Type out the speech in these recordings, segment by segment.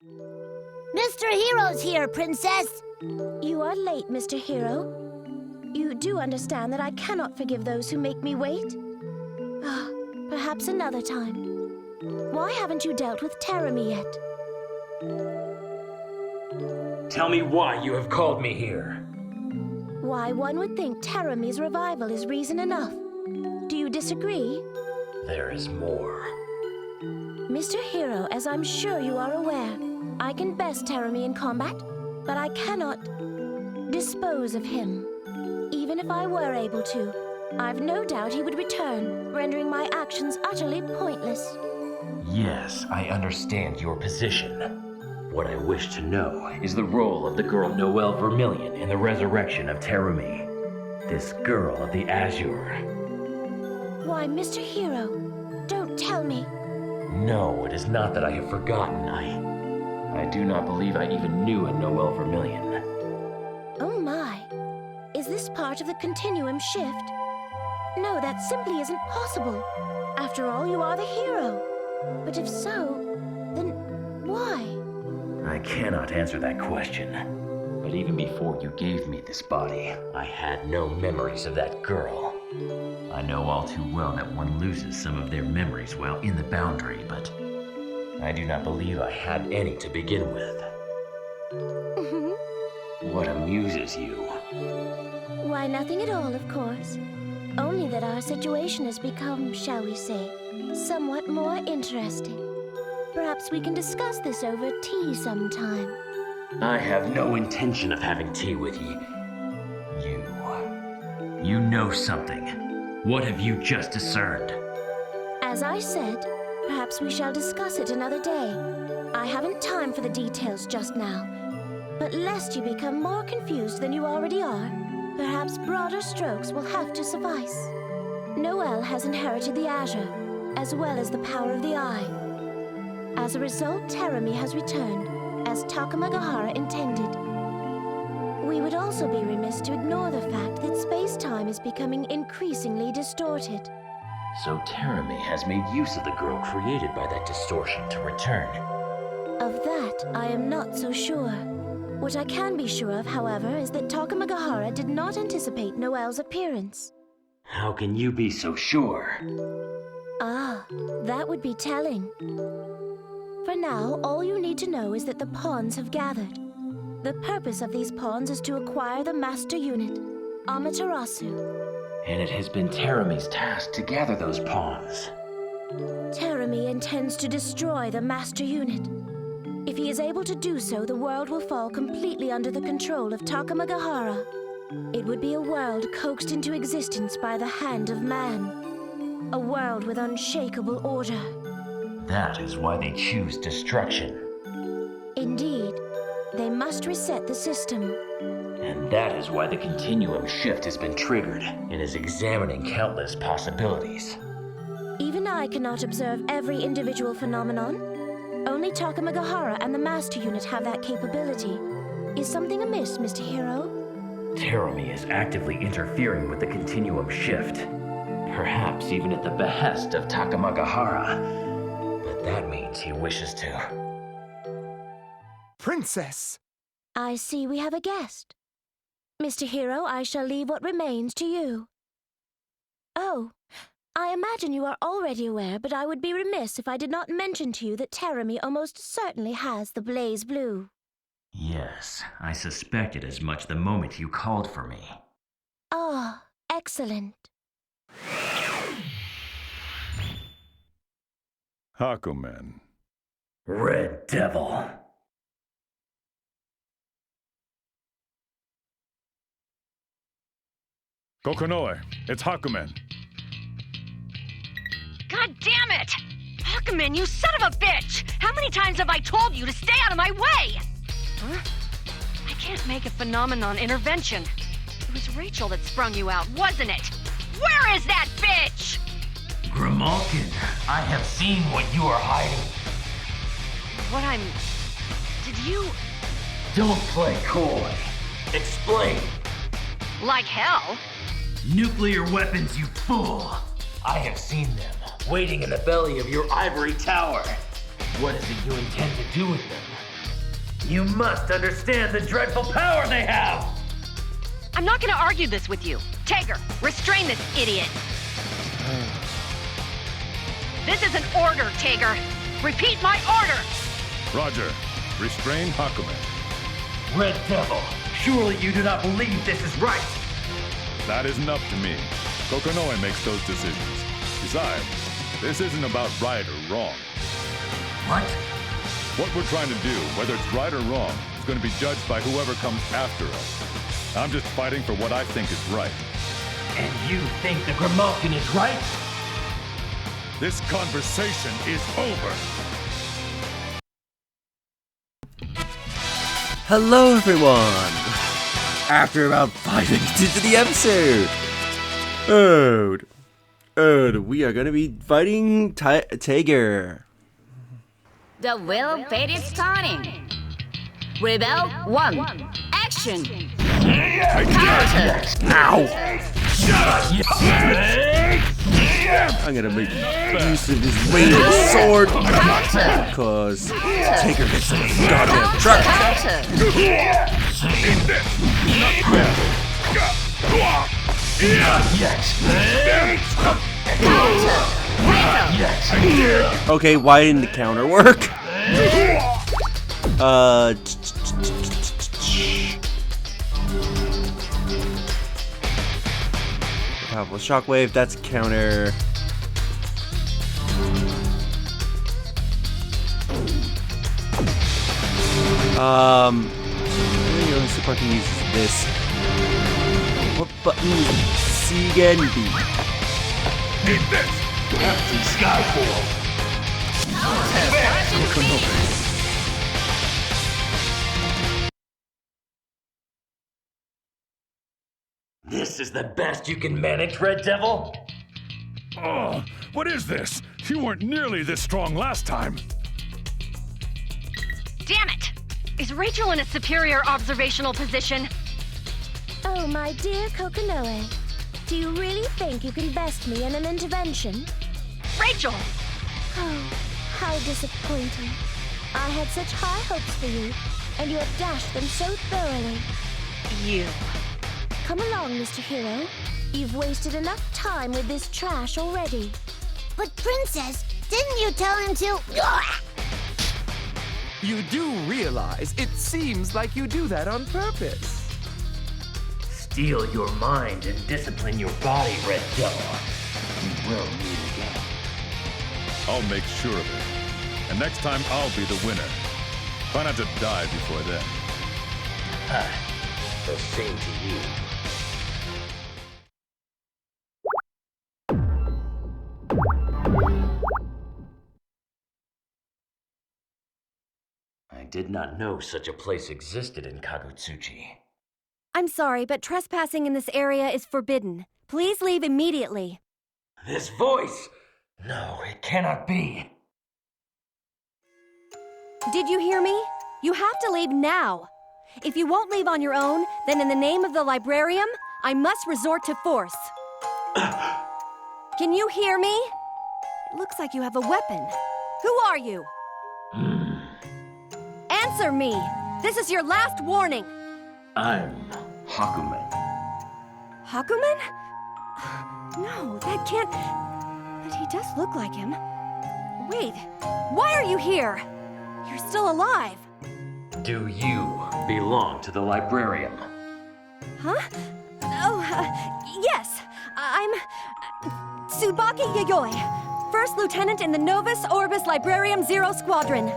Mr. Hero's here, Princess! You are late, Mr. Hero. You do understand that I cannot forgive those who make me wait? Ah, perhaps another time. Why haven't you dealt with Terami yet? Tell me why you have called me here. Why, one would think Terami's revival is reason enough. Do you disagree? There is more. Mr. Hero, as I'm sure you are aware, I can best Terami in combat, but I cannot dispose of him. Even if I were able to, I've no doubt he would return, rendering my actions utterly pointless. Yes, I understand your position. What I wish to know is the role of the girl Noelle Vermilion in the resurrection of Terami. This girl of the Azure. Why, Mr. Hero, don't tell me. No, it is not that I have forgotten. I do not believe I even knew a Noelle Vermilion. Oh my. Is this part of the Continuum shift? No, that simply isn't possible. After all, you are the hero. But if so, then why? I cannot answer that question. But even before you gave me this body, I had no memories of that girl. I know all too well that one loses some of their memories while in the boundary, but I do not believe I had any to begin with. What amuses you? Why, nothing at all, of course. Only that our situation has become, shall we say, somewhat more interesting. Perhaps we can discuss this over tea sometime. I have no intention of having tea with you. You know something. What have you just discerned? As I said, perhaps we shall discuss it another day. I haven't time for the details just now. But lest you become more confused than you already are, perhaps broader strokes will have to suffice. Noelle has inherited the Azure, as well as the power of the Eye. As a result, Terami has returned, as Takamagahara intended. We would also be remiss to ignore the fact that space-time is becoming increasingly distorted. So Terami has made use of the girl created by that distortion to return. Of that, I am not so sure. What I can be sure of, however, is that Takamagahara did not anticipate Noelle's appearance. How can you be so sure? Ah, that would be telling. For now, all you need to know is that the pawns have gathered. The purpose of these pawns is to acquire the master unit, Amaterasu. And it has been Terami's task to gather those pawns. Terami intends to destroy the master unit. If he is able to do so, the world will fall completely under the control of Takamagahara. It would be a world coaxed into existence by the hand of man. A world with unshakable order. That is why they choose destruction. Indeed, they must reset the system. And that is why the Continuum shift has been triggered and is examining countless possibilities. Even I cannot observe every individual phenomenon. Only Takamagahara and the Master Unit have that capability. Is something amiss, Mr. Hero? Terami is actively interfering with the Continuum shift. Perhaps even at the behest of Takamagahara. But that means he wishes to. Princess! I see we have a guest. Mr. Hero, I shall leave what remains to you. Oh, I imagine you are already aware, but I would be remiss if I did not mention to you that Terami almost certainly has the BlazBlue. Yes, I suspected as much the moment you called for me. Ah, excellent. Hakumen. Red Devil. Kokonoe, it's Hakumen. God damn it! Hakumen, you son of a bitch! How many times have I told you to stay out of my way? Huh? I can't make a phenomenon intervention. It was Rachel that sprung you out, wasn't it? Where is that bitch? Grimalkin, I have seen what you are hiding. Did you... Don't play coy. Explain. Like hell? Nuclear weapons, you fool! I have seen them, waiting in the belly of your ivory tower. What is it you intend to do with them? You must understand the dreadful power they have! I'm not gonna argue this with you. Tager, restrain this idiot. This is an order, Tager. Repeat my order! Roger. Restrain Hakumen. Red Devil, surely you do not believe this is right! That isn't up to me. Kokonoe makes those decisions. Besides, this isn't about right or wrong. What? What we're trying to do, whether it's right or wrong, is going to be judged by whoever comes after us. I'm just fighting for what I think is right. And you think the Grimalkin is right? This conversation is over. Hello everyone! After about 5 minutes into the episode, we are gonna be fighting Tager. The will fate is starting. Rebel 1. Action. Counter. Ow! I'm gonna make use of this radiant sword because Tager gets in a goddamn truck. Okay, why didn't the counter work? Powerful shockwave, that's counter. The only super I can use is this. What button is C again? B. Eat this! Captain Skyfall! This is the best you can manage, Red Devil? Oh, what is this? You weren't nearly this strong last time. Damn it! Is Rachel in a superior observational position? Oh, my dear Kokonoe. Do you really think you can best me in an intervention? Rachel! Oh, how disappointing. I had such high hopes for you, and you have dashed them so thoroughly. You. Come along, Mr. Hero. You've wasted enough time with this trash already. But Princess, didn't you tell him to? You do realize it seems like you do that on purpose. Steel your mind and discipline your body, Red Devil. We will meet again. I'll make sure of it. And next time, I'll be the winner. Try not to die before then. The same to you. I did not know such a place existed in Kagutsuchi. I'm sorry, but trespassing in this area is forbidden. Please leave immediately. This voice! No, it cannot be. Did you hear me? You have to leave now. If you won't leave on your own, then in the name of the librarium, I must resort to force. Can you hear me? It looks like you have a weapon. Who are you? Answer me! This is your last warning! I'm Hakumen. Hakumen? No, that can't... But he does look like him. Wait, why are you here? You're still alive. Do you belong to the librarium? Huh? Oh, yes. I'm... Tsubaki Yayoi, First Lieutenant in the Novus Orbis Librarium Zero Squadron.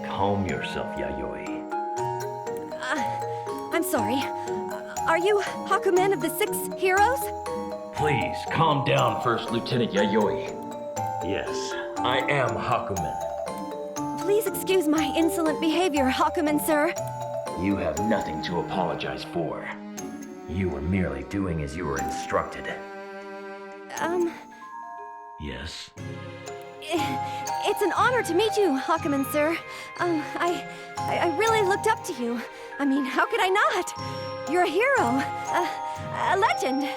Calm yourself, Yayoi. I'm sorry. Are you Hakumen of the 6 Heroes? Please, calm down, First Lieutenant Yayoi. Yes, I am Hakumen. Please excuse my insolent behavior, Hakumen, sir. You have nothing to apologize for. You were merely doing as you were instructed. Yes? It's an honor to meet you, Hakumen, sir. I really looked up to you. I mean, how could I not? You're a hero. A legend.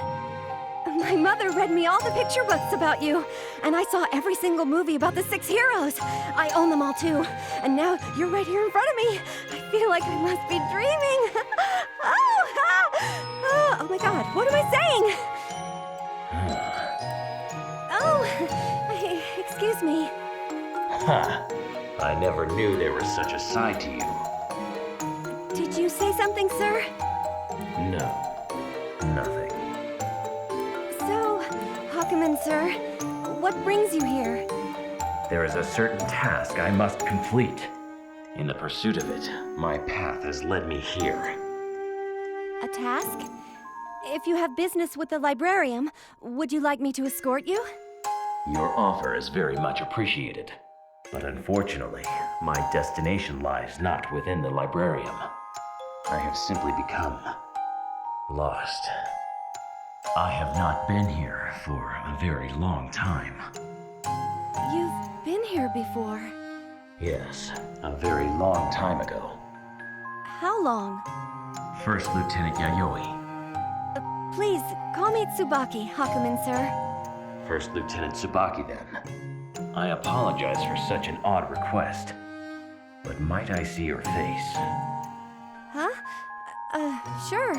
My mother read me all the picture books about you, and I saw every single movie about the 6 heroes. I own them all too, and now you're right here in front of me. I feel like I must be dreaming. Oh my God, what am I saying? Excuse me. Ha! I never knew there was such a side to you. Did you say something, sir? No, nothing. So, Hakumen, sir, what brings you here? There is a certain task I must complete. In the pursuit of it, my path has led me here. A task? If you have business with the librarium, would you like me to escort you? Your offer is very much appreciated. But unfortunately, my destination lies not within the librarium. I have simply become lost. I have not been here for a very long time. You've been here before. Yes, a very long time ago. How long? First Lieutenant Yayoi. Please, call me Tsubaki, Hakumen, sir. First Lieutenant Tsubaki, then. I apologize for such an odd request, but might I see your face? Huh? Sure.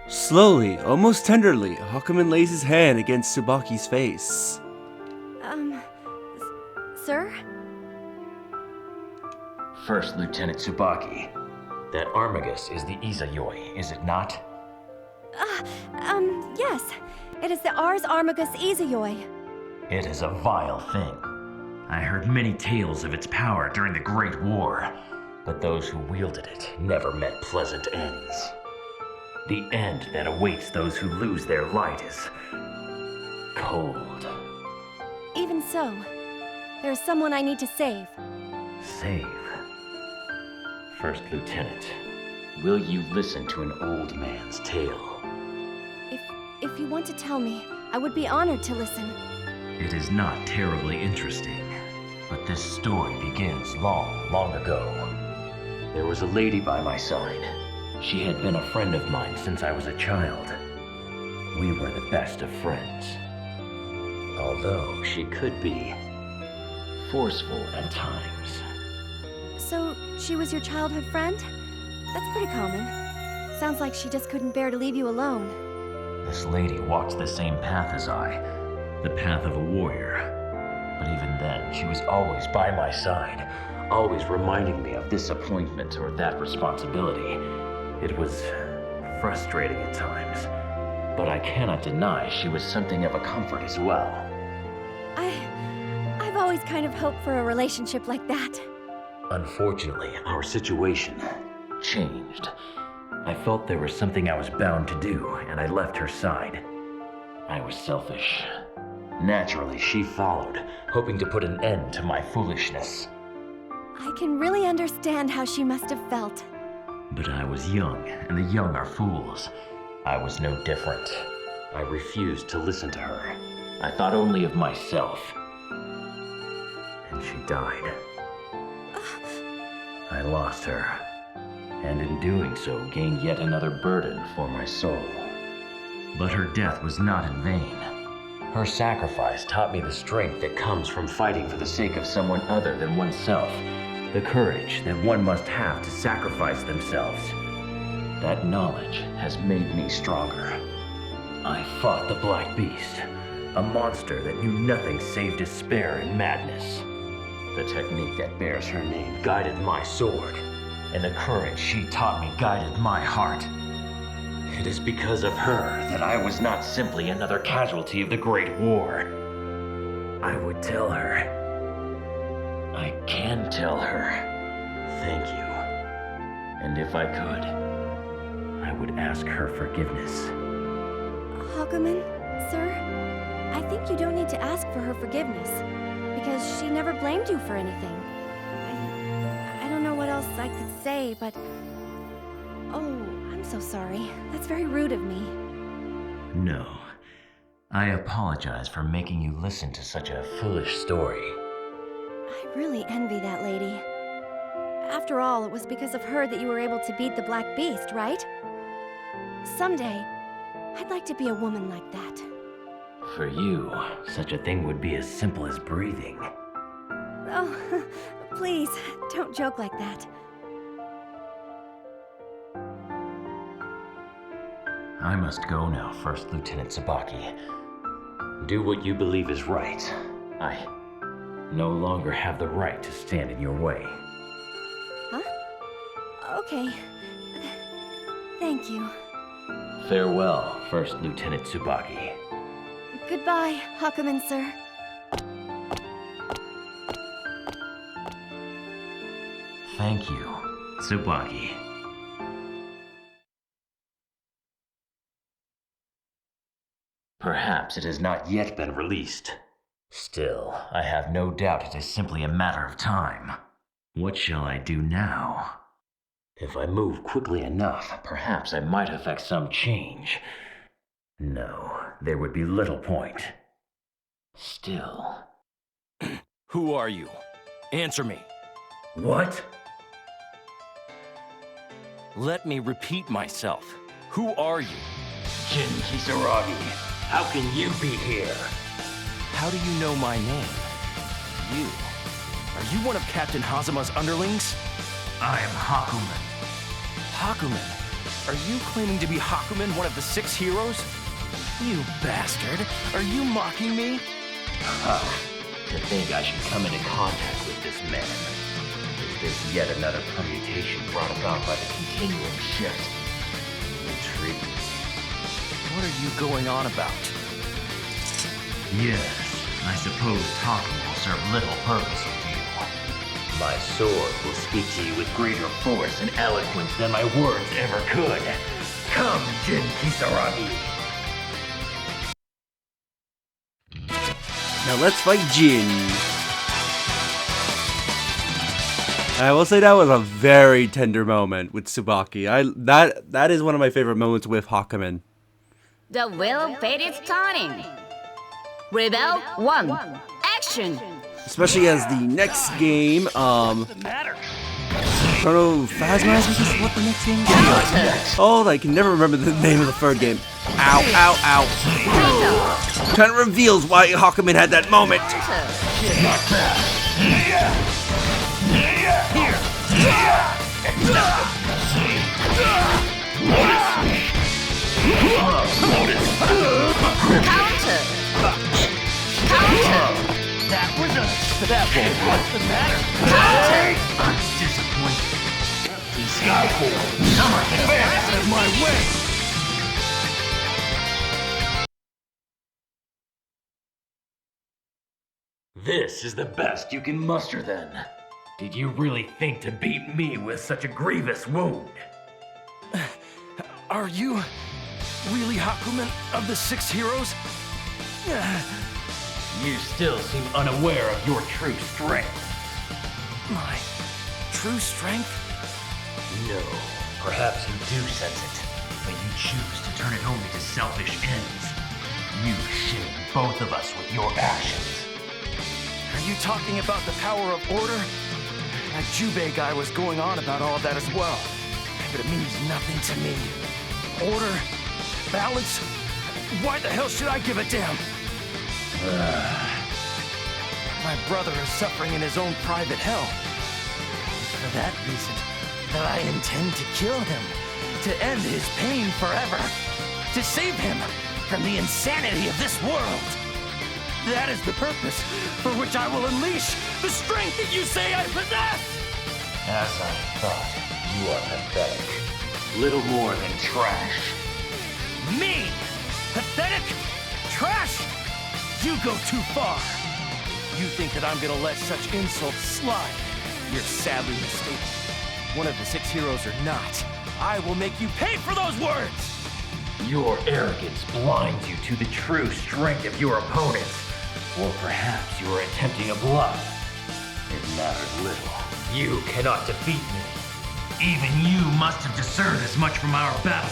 Slowly, almost tenderly, Hakumen lays his hand against Tsubaki's face. Sir? First Lieutenant Tsubaki, that Armagus is the Izayoi, is it not? Yes. It is the Ars Armagus Izayoi. It is a vile thing. I heard many tales of its power during the Great War, but those who wielded it never met pleasant ends. The end that awaits those who lose their light is cold. Even so, there's someone I need to save. Save. First Lieutenant, will you listen to an old man's tale? If you want to tell me, I would be honored to listen. It is not terribly interesting, but this story begins long, long ago. There was a lady by my side. She had been a friend of mine since I was a child. We were the best of friends. Although she could be forceful at times. So, she was your childhood friend? That's pretty common. Sounds like she just couldn't bear to leave you alone. This lady walked the same path as I, the path of a warrior. But even then, she was always by my side, always reminding me of this appointment or that responsibility. It was frustrating at times, but I cannot deny she was something of a comfort as well. I've always kind of hoped for a relationship like that. Unfortunately, our situation changed. I felt there was something I was bound to do, and I left her side. I was selfish. Naturally, she followed, hoping to put an end to my foolishness. I can really understand how she must have felt. But I was young, and the young are fools. I was no different. I refused to listen to her. I thought only of myself. And she died. I lost her, and in doing so gained yet another burden for my soul. But her death was not in vain. Her sacrifice taught me the strength that comes from fighting for the sake of someone other than oneself, the courage that one must have to sacrifice themselves. That knowledge has made me stronger. I fought the Black Beast, a monster that knew nothing save despair and madness. The technique that bears her name guided my sword, and the courage she taught me guided my heart. It is because of her that I was not simply another casualty of the Great War. I would tell her. I can tell her. Thank you. And if I could, I would ask her forgiveness. Hakumen, sir, I think you don't need to ask for her forgiveness, because she never blamed you for anything. I don't know what else I could say, but... Oh, I'm so sorry. That's very rude of me. No. I apologize for making you listen to such a foolish story. I really envy that lady. After all, it was because of her that you were able to beat the Black Beast, right? Someday, I'd like to be a woman like that. For you, such a thing would be as simple as breathing. Oh, please, don't joke like that. I must go now, First Lieutenant Tsubaki. Do what you believe is right. I no longer have the right to stand in your way. Huh? Okay. Thank you. Farewell, First Lieutenant Tsubaki. Goodbye, Hakumen, sir. Thank you, Tsubaki. Perhaps it has not yet been released. Still, I have no doubt it is simply a matter of time. What shall I do now? If I move quickly enough, perhaps I might effect some change. No, there would be little point. Still... Who are you? Answer me. What? Let me repeat myself. Who are you? Jin Kisaragi, how can you be here? How do you know my name? You. Are you one of Captain Hazuma's underlings? I am Hakumen. Hakumen? Are you claiming to be Hakumen, one of the 6 heroes? You bastard! Are you mocking me? To think I should come into contact with this man. Is this yet another permutation brought about by the Continuum shift? Intriguing. What are you going on about? Yes, I suppose talking will serve little purpose with you. My sword will speak to you with greater force and eloquence than my words ever could. Come, Jin Kisaragi! Now let's fight Jin. I will say that was a very tender moment with Tsubaki. That is one of my favorite moments with Hakumen. The wheel of fate is turning. Rebel 1. Action! Especially as the next game, Chrono Phasma, I think is what the next game is. Oh, I can never remember the name of the third game. Ow, ow, ow. Kind of reveals why Hakumen had that moment. Counter! Counter! That won't. What's the matter? I'm disappointed. He's Come on, Get out of my way! This is the best you can muster then. Did you really think to beat me with such a grievous wound? Are you really Hakumen of the 6 heroes? You still seem unaware of your true strength. My true strength? No, perhaps you do sense it, but you choose to turn it only to selfish ends. You shame both of us with your actions. Are you talking about the power of order? That Jubei guy was going on about all of that as well, but it means nothing to me. Order? Balance? Why the hell should I give a damn? My brother is suffering in his own private hell. It's for that reason that I intend to kill him, to end his pain forever, to save him from the insanity of this world. That is the purpose for which I will unleash the strength that you say I possess! As I thought, you are pathetic. Little more than trash. Me? Pathetic? Trash? You go too far. You think that I'm gonna let such insults slide? You're sadly mistaken. One of the 6 heroes or not, I will make you pay for those words! Your arrogance blinds you to the true strength of your opponents. Or perhaps you are attempting a bluff. It matters little. You cannot defeat me. Even you must have discerned as much from our battle.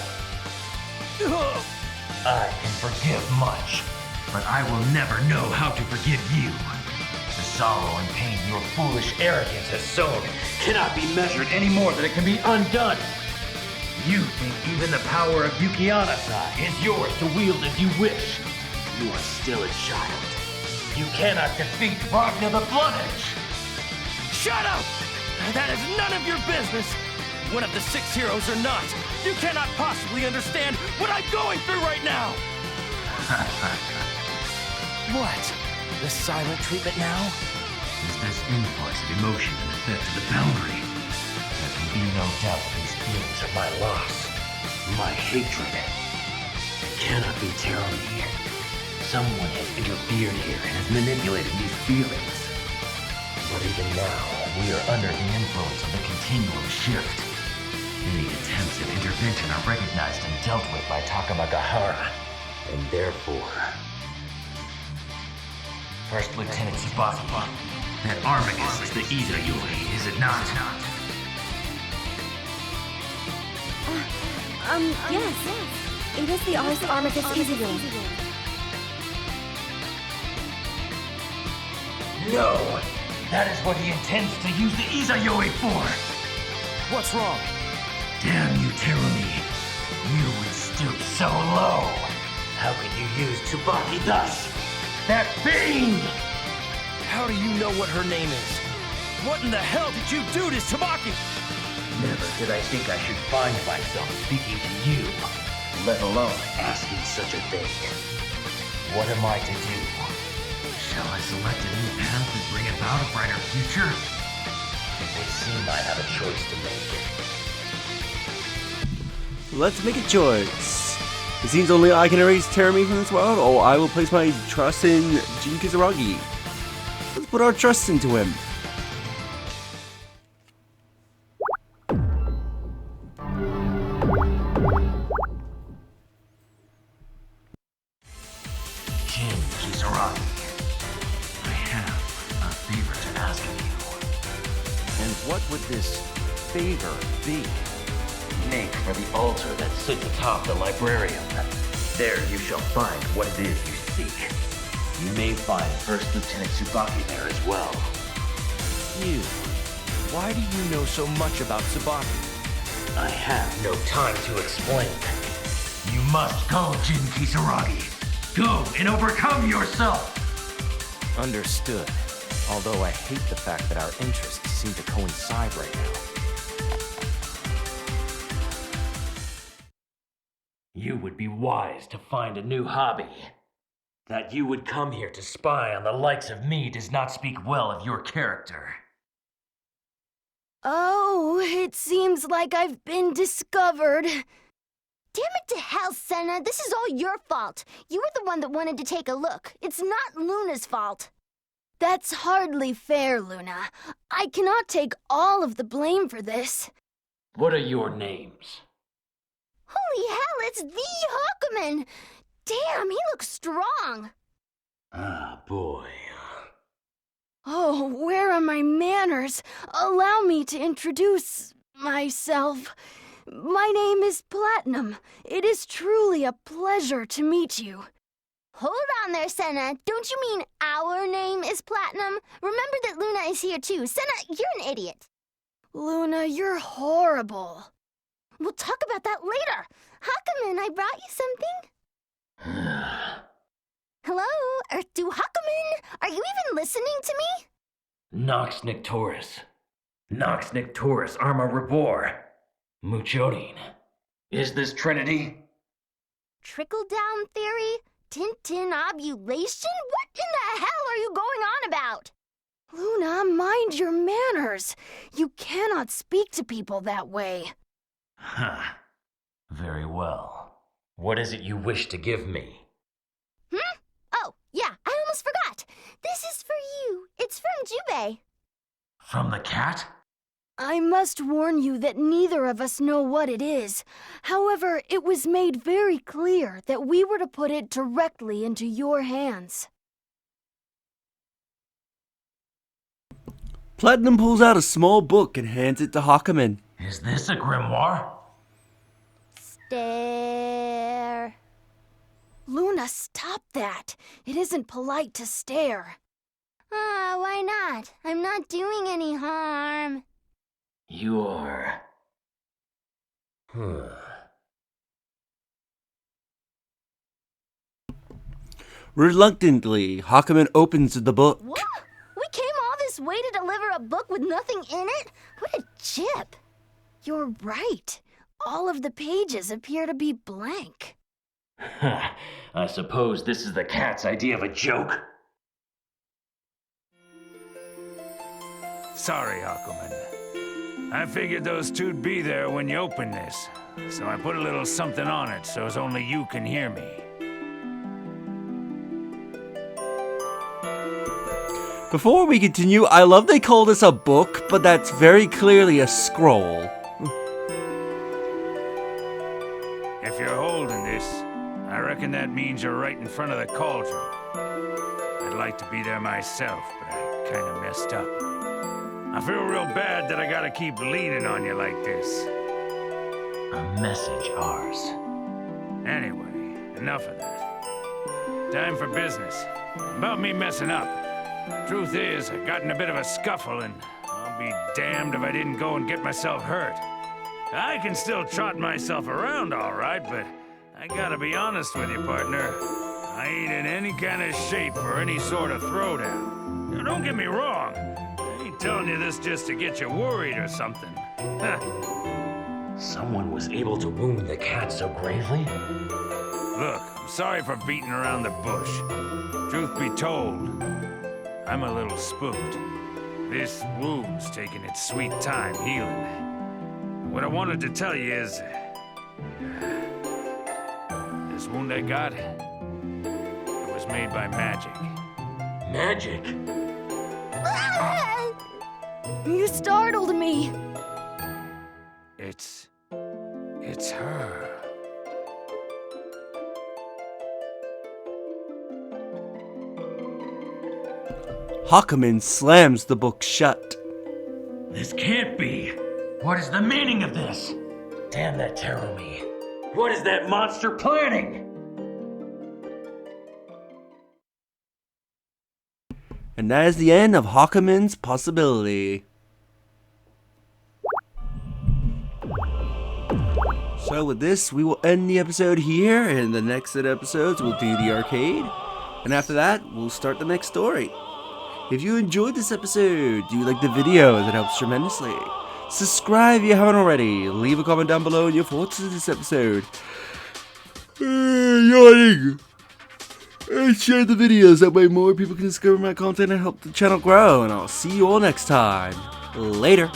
I can forgive much, but I will never know how to forgive you. sorrow and pain your foolish arrogance has sown cannot be measured any more than it can be undone. You think even the power of Yuki-Anasai is yours to wield as you wish. You are still a child. You cannot defeat Ragna the Blood Edge. Shut up! That is none of your business. One of the 6 heroes or not, you cannot possibly understand what I'm going through right now. What? The silent treatment now? Is this influx of emotion an effect of the boundary? There can be no doubt that these feelings are my loss, my hatred. It cannot be Terumi. Someone has interfered here and has manipulated these feelings. But even now, we are under the influence of the Continuum shift. Any attempts at intervention are recognized and dealt with by Takamagahara, and therefore... First Lieutenant Tsubaki, that Armagus is the Izayuri, is it not? Yes. It is the Armagus Izayuri. No! That is what he intends to use the Izayuri for! What's wrong? Damn you, Terumi! You would stoop so low! How could you use Tsubaki thus? That fiend! How do you know what her name is? What in the hell did you do to Tsubaki? Never did I think I should find myself speaking to you, let alone asking such a thing. What am I to do? Shall I select a new path and bring about a brighter future? It would seem I have a choice to make. Let's make a choice. It seems only I can erase Terumi from this world, or I will place my trust in Jin Kisaragi. Let's put our trust into him. Jin Kisaragi, I have a favor to ask of you. And what would this favor be? Make for the altar that sits atop the librarium. There you shall find what it is you seek. You may find First Lieutenant Tsubaki there as well. You. Why do you know so much about Tsubaki? I have no time to explain. You must go, Jin Kisaragi. Go and overcome yourself! Understood. Although I hate the fact that our interests seem to coincide right now. You would be wise to find a new hobby. That you would come here to spy on the likes of me does not speak well of your character. Oh, it seems like I've been discovered. Damn it to hell, Senna. This is all your fault. You were the one that wanted to take a look. It's not Luna's fault. That's hardly fair, Luna. I cannot take all of the blame for this. What are your names? Holy hell, it's the Hakumen! Damn, he looks strong. Ah, boy. Oh, where are my manners? Allow me to introduce myself. My name is Platinum. It is truly a pleasure to meet you. Hold on there, Senna. Don't you mean our name is Platinum? Remember that Luna is here too. Senna, you're an idiot. Luna, you're horrible. We'll talk about that later. Hakumen, I brought you something. Hello? Do Hakumen? Are you even listening to me? Nox Nictoris. Nox Nictoris Arma Rebor. Muchorin. Is this Trinity? Trickle-down theory? Tintin ovulation? What in the hell are you going on about? Luna, mind your manners. You cannot speak to people that way. Huh. Very well. What is it you wish to give me? Oh, yeah, I almost forgot. This is for you. It's from Jubei. From the cat? I must warn you that neither of us know what it is. However, it was made very clear that we were to put it directly into your hands. Platinum pulls out a small book and hands it to Hakumen. Is this a grimoire? Stare. Luna, stop that. It isn't polite to stare. Why not? I'm not doing any harm. You are. Reluctantly, Hakumen opens the book. What? We came all this way to deliver a book with nothing in it? What a chip. You're right. All of the pages appear to be blank. I suppose this is the cat's idea of a joke. Sorry, Hakumen. I figured those two'd be there when you opened this, so I put a little something on it so as only you can hear me. Before we continue, I love they call this a book, but that's very clearly a scroll. If you're holding this, I reckon that means you're right in front of the cauldron. I'd like to be there myself, but I kinda messed up. I feel real bad that I gotta keep leaning on you like this. A message, ours. Anyway, enough of that. Time for business. About me messing up. Truth is, I got in a bit of a scuffle, and I'll be damned if I didn't go and get myself hurt. I can still trot myself around all right, but I gotta be honest with you, partner. I ain't in any kind of shape for any sort of throwdown. Now, don't get me wrong. I ain't telling you this just to get you worried or something. Someone was able to wound the cat so gravely? Look, I'm sorry for beating around the bush. Truth be told, I'm a little spooked. This wound's taking its sweet time healing. What I wanted to tell you is... this wound I got, it was made by magic. Magic? You startled me. It's her. Hakumen slams the book shut. This can't be. What is the meaning of this? Damn that Terumi. What is that monster planning? And that is the end of Hakumen's possibility. So with this, we will end the episode here, and in the next set of episodes, we'll do the arcade. And after that, we'll start the next story. If you enjoyed this episode, do you like the video? That helps tremendously. Subscribe if you haven't already. Leave a comment down below on your thoughts of this episode. Yawning. And share the videos, that way more people can discover my content and help the channel grow. And I'll see you all next time. Later.